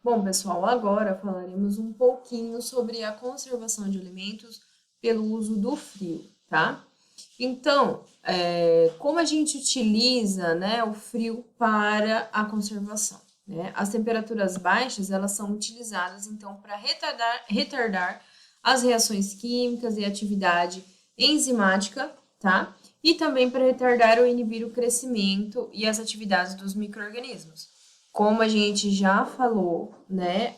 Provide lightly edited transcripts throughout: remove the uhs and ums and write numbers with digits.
Bom, pessoal, agora falaremos um pouquinho sobre a conservação de alimentos pelo uso do frio, tá? Então, como a gente utiliza, né, o frio para a conservação, né? As temperaturas baixas, elas são utilizadas, então, para retardar as reações químicas e atividade enzimática, tá? E também para retardar ou inibir o crescimento e as atividades dos micro-organismos. Como a gente já falou, né,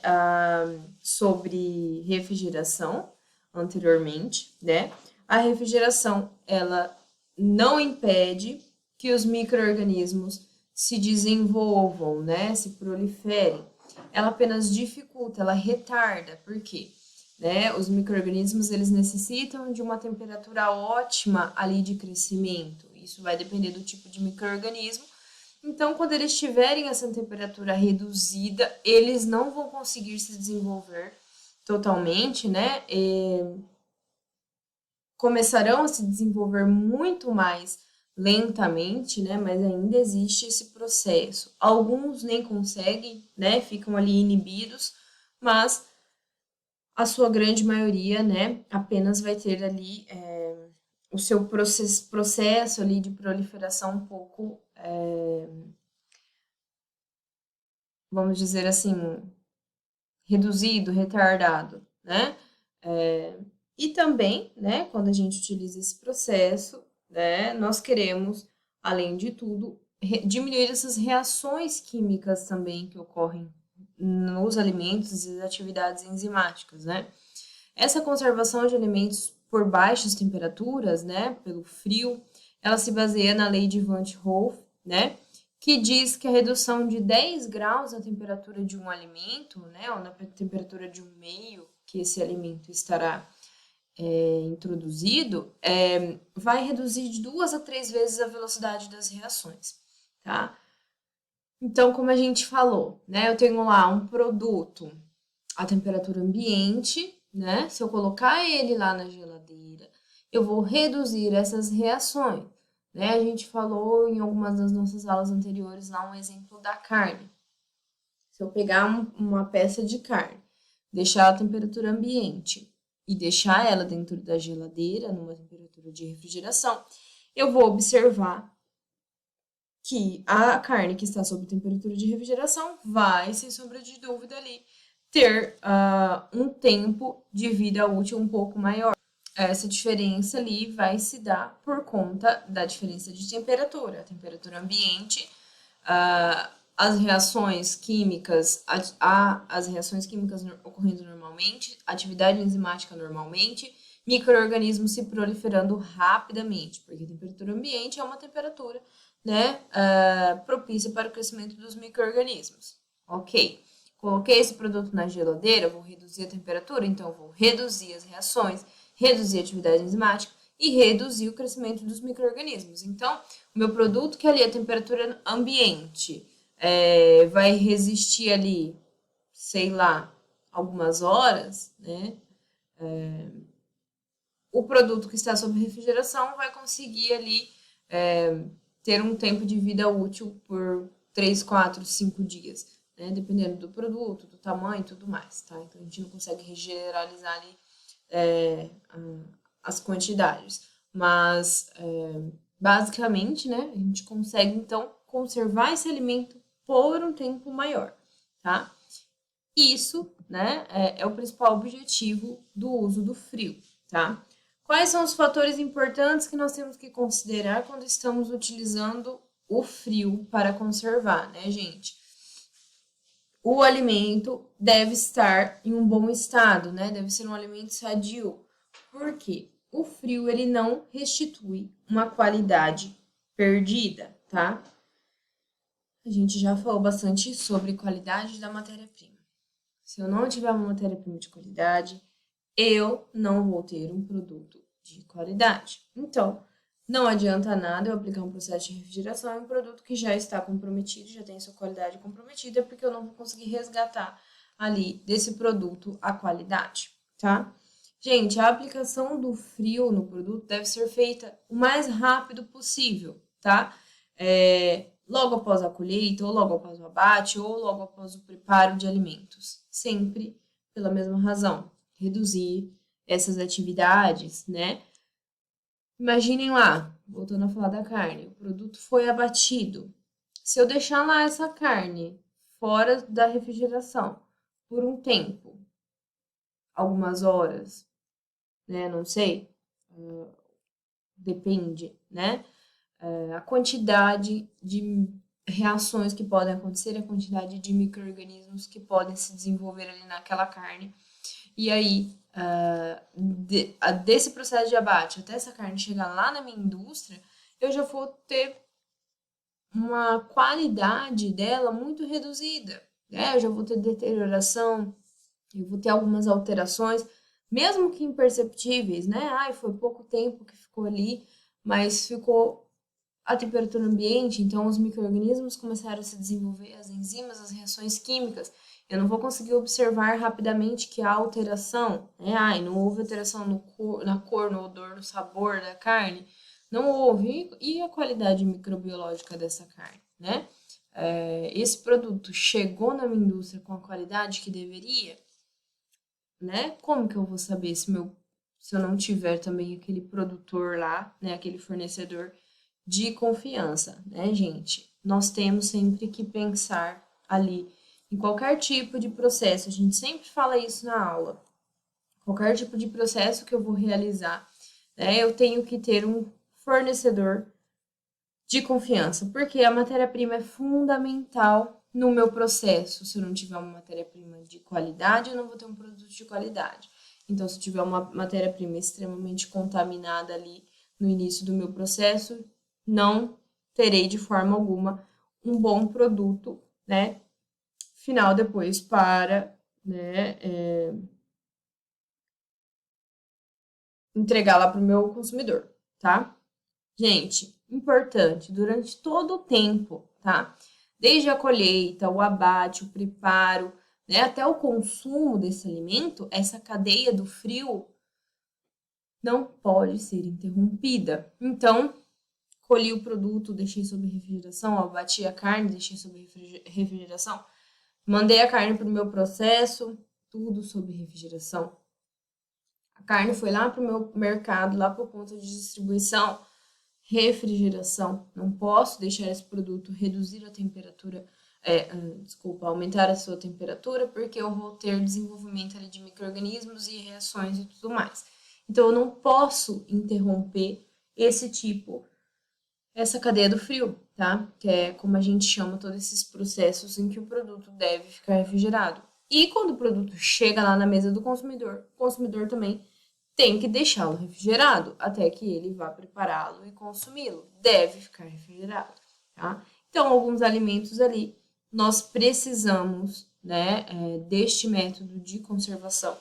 sobre refrigeração anteriormente, né, a refrigeração, ela não impede que os micro-organismos se desenvolvam, né, se proliferem. Ela apenas dificulta, ela retarda. Por quê? Né, os micro-organismos, eles necessitam de uma temperatura ótima ali de crescimento. Isso vai depender do tipo de micro-organismo. Então, quando eles tiverem essa temperatura reduzida, eles não vão conseguir se desenvolver totalmente, né? Começarão a se desenvolver muito mais lentamente, né? Mas ainda existe esse processo. Alguns nem conseguem, né? Ficam ali inibidos, mas a sua grande maioria, né? Apenas vai ter ali o seu processo ali de proliferação um pouco, vamos dizer assim, reduzido, retardado, né? E também, né, quando a gente utiliza esse processo, né, nós queremos, além de tudo, diminuir essas reações químicas também que ocorrem nos alimentos e as atividades enzimáticas, né? Essa conservação de alimentos por baixas temperaturas, né, pelo frio, ela se baseia na lei de Van 't Hoff, né, que diz que a redução de 10 graus na temperatura de um alimento, né, ou na temperatura de um meio que esse alimento estará introduzido, vai reduzir de 2 a 3 vezes a velocidade das reações, tá? Então, como a gente falou, né, eu tenho lá um produto a temperatura ambiente, né? Se eu colocar ele lá na geladeira, eu vou reduzir essas reações, né? A gente falou em algumas das nossas aulas anteriores lá um exemplo da carne. Se eu pegar uma peça de carne, deixar a temperatura ambiente e deixar ela dentro da geladeira, numa temperatura de refrigeração, eu vou observar que a carne que está sob temperatura de refrigeração vai, sem sombra de dúvida, ali ter um tempo de vida útil um pouco maior. Essa diferença ali vai se dar por conta da diferença de temperatura. A temperatura ambiente, as reações químicas, as reações químicas ocorrendo normalmente, atividade enzimática normalmente, micro-organismos se proliferando rapidamente, porque a temperatura ambiente é uma temperatura, né, propícia para o crescimento dos micro-organismos. Ok. Coloquei esse produto na geladeira, vou reduzir a temperatura, então vou reduzir as reações, reduzir a atividade enzimática e reduzir o crescimento dos micro-organismos. Então, o meu produto que ali a temperatura ambiente vai resistir ali, sei lá, algumas horas, né? O produto que está sob refrigeração vai conseguir ali ter um tempo de vida útil por 3, 4, 5 dias, né? Dependendo do produto, do tamanho e tudo mais, tá? Então a gente não consegue generalizar ali as quantidades, mas basicamente, né, a gente consegue então conservar esse alimento por um tempo maior, tá? Isso, né, é o principal objetivo do uso do frio, tá? Quais são os fatores importantes que nós temos que considerar quando estamos utilizando o frio para conservar, né, gente? O alimento deve estar em um bom estado, né? Deve ser um alimento sadio. Por quê? O frio, ele não restitui uma qualidade perdida, tá? A gente já falou bastante sobre qualidade da matéria-prima. Se eu não tiver uma matéria-prima de qualidade, eu não vou ter um produto de qualidade. Então, não adianta nada eu aplicar um processo de refrigeração em um produto que já está comprometido, já tem sua qualidade comprometida, porque eu não vou conseguir resgatar ali desse produto a qualidade, tá? Gente, a aplicação do frio no produto deve ser feita o mais rápido possível, tá? Logo após a colheita, ou logo após o abate, ou logo após o preparo de alimento. sempre pela mesma razão, reduzir essas atividades, né? Imaginem lá, voltando a falar da carne, o produto foi abatido. Se eu deixar lá essa carne fora da refrigeração por um tempo, algumas horas, né? Não sei, depende, né? A quantidade de reações que podem acontecer, a quantidade de micro-organismos que podem se desenvolver ali naquela carne. E aí, desse processo de abate até essa carne chegar lá na minha indústria, eu já vou ter uma qualidade dela muito reduzida, né? Eu já vou ter deterioração, eu vou ter algumas alterações, mesmo que imperceptíveis, né? Ai, foi pouco tempo que ficou ali, mas ficou a temperatura ambiente, então os micro-organismos começaram a se desenvolver, as enzimas, as reações químicas. Eu não vou conseguir observar rapidamente que há alteração, né? Ai, não houve alteração na cor, no odor, no sabor da carne. Não houve. E a qualidade microbiológica dessa carne, né? Esse produto chegou na minha indústria com a qualidade que deveria, né? Como que eu vou saber se eu não tiver também aquele produtor lá, né? Aquele fornecedor de confiança, né, gente? Nós temos sempre que pensar ali em qualquer tipo de processo. A gente sempre fala isso na aula. Qualquer tipo de processo que eu vou realizar, né, eu tenho que ter um fornecedor de confiança, porque a matéria-prima é fundamental no meu processo. Se eu não tiver uma matéria-prima de qualidade, eu não vou ter um produto de qualidade. Então, se tiver uma matéria-prima extremamente contaminada ali no início do meu processo, não terei de forma alguma um bom produto, né, final depois para, né, entregar lá para o meu consumidor, tá? Gente, importante, durante todo o tempo, tá? Desde a colheita, o abate, o preparo, né, até o consumo desse alimento, essa cadeia do frio não pode ser interrompida. Então, colhi o produto, deixei sob refrigeração, abati a carne, deixei sob refrigeração, mandei a carne para o meu processo, tudo sob refrigeração. A carne foi lá para o meu mercado, lá para o ponto de distribuição, refrigeração. Não posso deixar esse produto reduzir a temperatura, aumentar a sua temperatura, porque eu vou ter desenvolvimento ali de micro-organismos e reações e tudo mais. Então, eu não posso interromper essa cadeia do frio, tá? Que é como a gente chama todos esses processos em que o produto deve ficar refrigerado. E quando o produto chega lá na mesa do consumidor, o consumidor também tem que deixá-lo refrigerado até que ele vá prepará-lo e consumi-lo. Deve ficar refrigerado, tá? Então, alguns alimentos ali nós precisamos, né, deste método de conservação.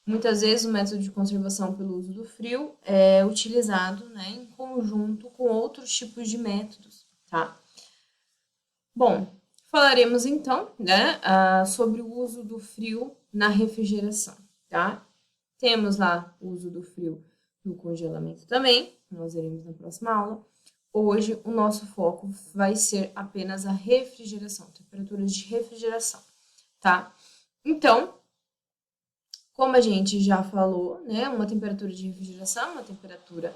Muitas vezes o método de conservação pelo uso do frio é utilizado, né, em conjunto com outros tipos de métodos, tá? Bom, falaremos então, né, sobre o uso do frio na refrigeração, tá? Temos lá o uso do frio no congelamento também, nós veremos na próxima aula. Hoje o nosso foco vai ser apenas a refrigeração, temperaturas de refrigeração, tá? Então, como a gente já falou, né, uma temperatura de refrigeração, uma temperatura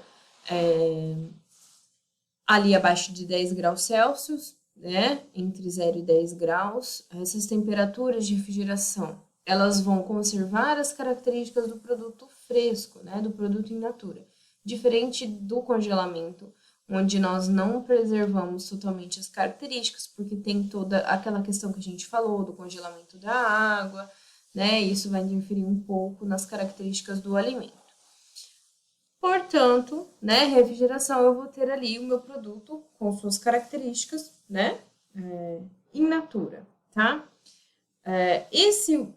ali abaixo de 10 graus Celsius, né, entre 0 e 10 graus. Essas temperaturas de refrigeração, elas vão conservar as características do produto fresco, né, do produto in natura. Diferente do congelamento, onde nós não preservamos totalmente as características, porque tem toda aquela questão que a gente falou do congelamento da água, né, isso vai interferir um pouco nas características do alimento. Portanto, né, refrigeração, eu vou ter ali o meu produto com suas características, né, in natura, tá? Esse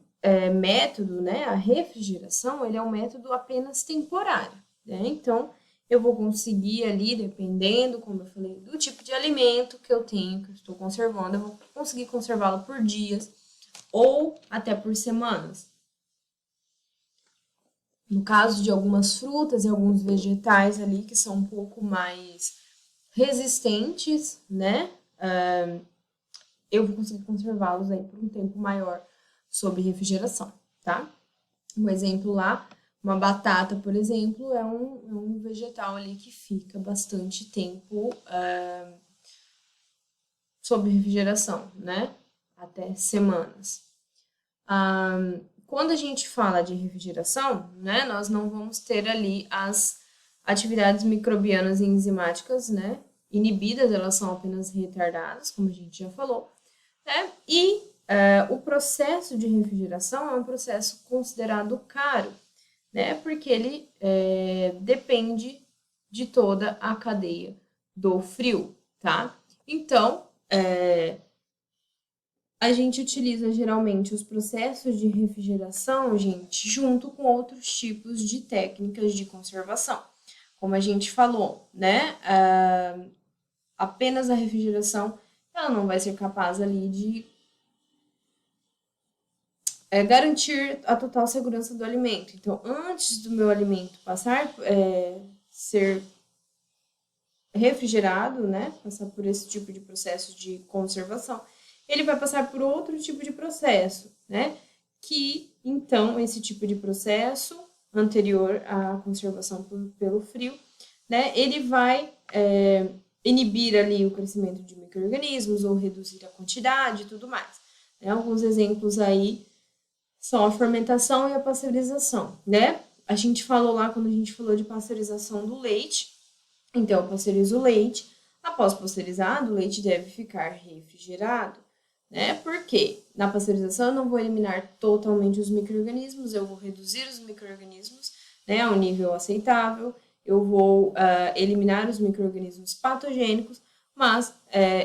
método, né, a refrigeração, ele é um método apenas temporário, né? Então, eu vou conseguir ali, dependendo, como eu falei, do tipo de alimento que eu tenho, que eu estou conservando, eu vou conseguir conservá-lo por dias ou até por semanas. No caso de algumas frutas e alguns vegetais ali que são um pouco mais resistentes, né? Eu vou conseguir conservá-los aí por um tempo maior sob refrigeração, tá? Um exemplo lá, uma batata, por exemplo, é um vegetal ali que fica bastante tempo sob refrigeração, né? Até semanas. Quando a gente fala de refrigeração, né, nós não vamos ter ali as atividades microbianas e enzimáticas, né, inibidas, elas são apenas retardadas, como a gente já falou, né, e o processo de refrigeração é um processo considerado caro, né, porque ele depende de toda a cadeia do frio, tá? Então, a gente utiliza geralmente os processos de refrigeração, gente, junto com outros tipos de técnicas de conservação. Como a gente falou, né? Apenas a refrigeração, ela não vai ser capaz ali de garantir a total segurança do alimento. Então, antes do meu alimento passar, ser refrigerado, né? Passar por esse tipo de processo de conservação, ele vai passar por outro tipo de processo, né? Que, então, esse tipo de processo anterior à conservação pelo frio, né? Ele vai inibir ali o crescimento de micro-organismos ou reduzir a quantidade e tudo mais. Né? Alguns exemplos aí são a fermentação e a pasteurização, né? A gente falou lá, quando a gente falou de pasteurização do leite, então eu pasteurizo o leite. Após pasteurizado, o leite deve ficar refrigerado, né? Porque na pasteurização eu não vou eliminar totalmente os micro-organismos, eu vou reduzir os micro-organismos, né, ao nível aceitável, eu vou eliminar os micro-organismos patogênicos, mas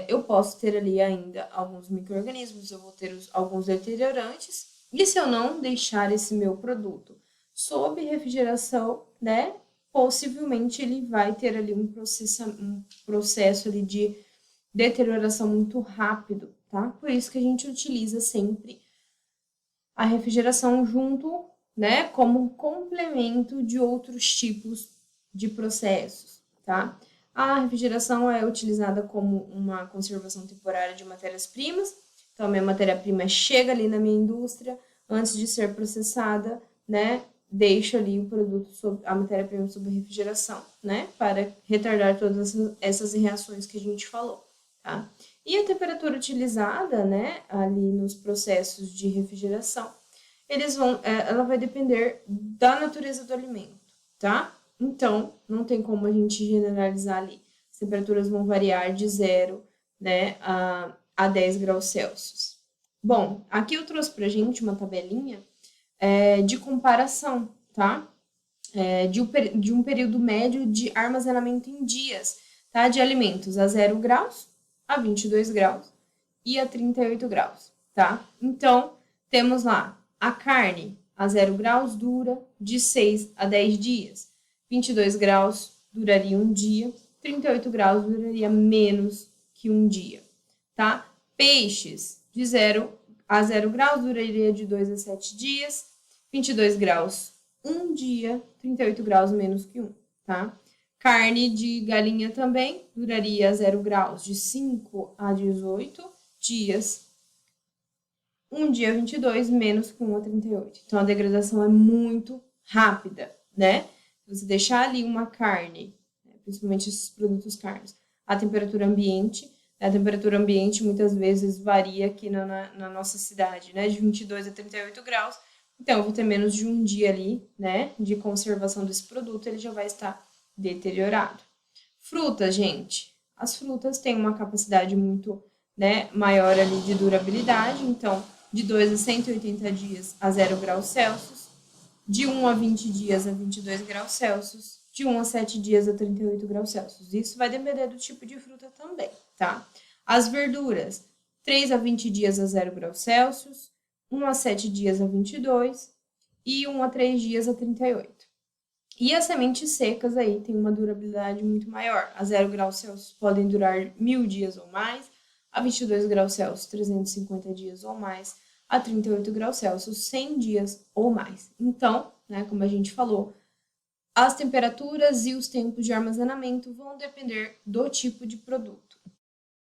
eu posso ter ali ainda alguns micro-organismos, eu vou ter alguns deteriorantes, e se eu não deixar esse meu produto sob refrigeração, né, possivelmente ele vai ter ali um processo ali de deterioração muito rápido, tá? Por isso que a gente utiliza sempre a refrigeração junto, né, como complemento de outros tipos de processos, tá? A refrigeração é utilizada como uma conservação temporária de matérias-primas. Então, a minha matéria-prima chega ali na minha indústria, antes de ser processada, né, deixo ali o produto, a matéria-prima sob refrigeração, né, para retardar todas essas reações que a gente falou, tá? E a temperatura utilizada, né, ali nos processos de refrigeração, ela vai depender da natureza do alimento, tá? Então, não tem como a gente generalizar ali. As temperaturas vão variar de 0, né, a 10 graus Celsius. Bom, aqui eu trouxe pra gente uma tabelinha de comparação, tá? De um período médio de armazenamento em dias, tá? De alimentos a 0 graus, a 22 graus e a 38 graus, tá? Então, temos lá a carne a 0 graus dura de 6 a 10 dias, 22 graus duraria um dia, 38 graus duraria menos que um dia, tá? Peixes de 0 a 0 graus duraria de 2 a 7 dias, 22 graus um dia, 38 graus menos que um, tá? Carne de galinha também duraria a 0 graus de 5 a 18 dias, um dia 22 menos que 1 a 38. Então, a degradação é muito rápida, né? Se você deixar ali uma carne, principalmente esses produtos carnes, a temperatura ambiente muitas vezes varia aqui na nossa cidade, né? De 22 a 38 graus. Então, eu vou ter menos de um dia ali, né? De conservação desse produto, ele já vai estar deteriorado. Frutas, gente. As frutas têm uma capacidade muito, né, maior ali de durabilidade. Então, de 2 a 180 dias a 0 graus Celsius. De 1 a 20 dias a 22 graus Celsius. De 1 a 7 dias a 38 graus Celsius. Isso vai depender do tipo de fruta também, tá? As verduras, 3 a 20 dias a 0 graus Celsius, 1 a 7 dias a 22 e 1 a 3 dias a 38. E as sementes secas aí têm uma durabilidade muito maior. A 0 graus Celsius podem durar 1.000 dias ou mais, a 22 graus Celsius 350 dias ou mais, a 38 graus Celsius 100 dias ou mais. Então, né, como a gente falou, as temperaturas e os tempos de armazenamento vão depender do tipo de produto.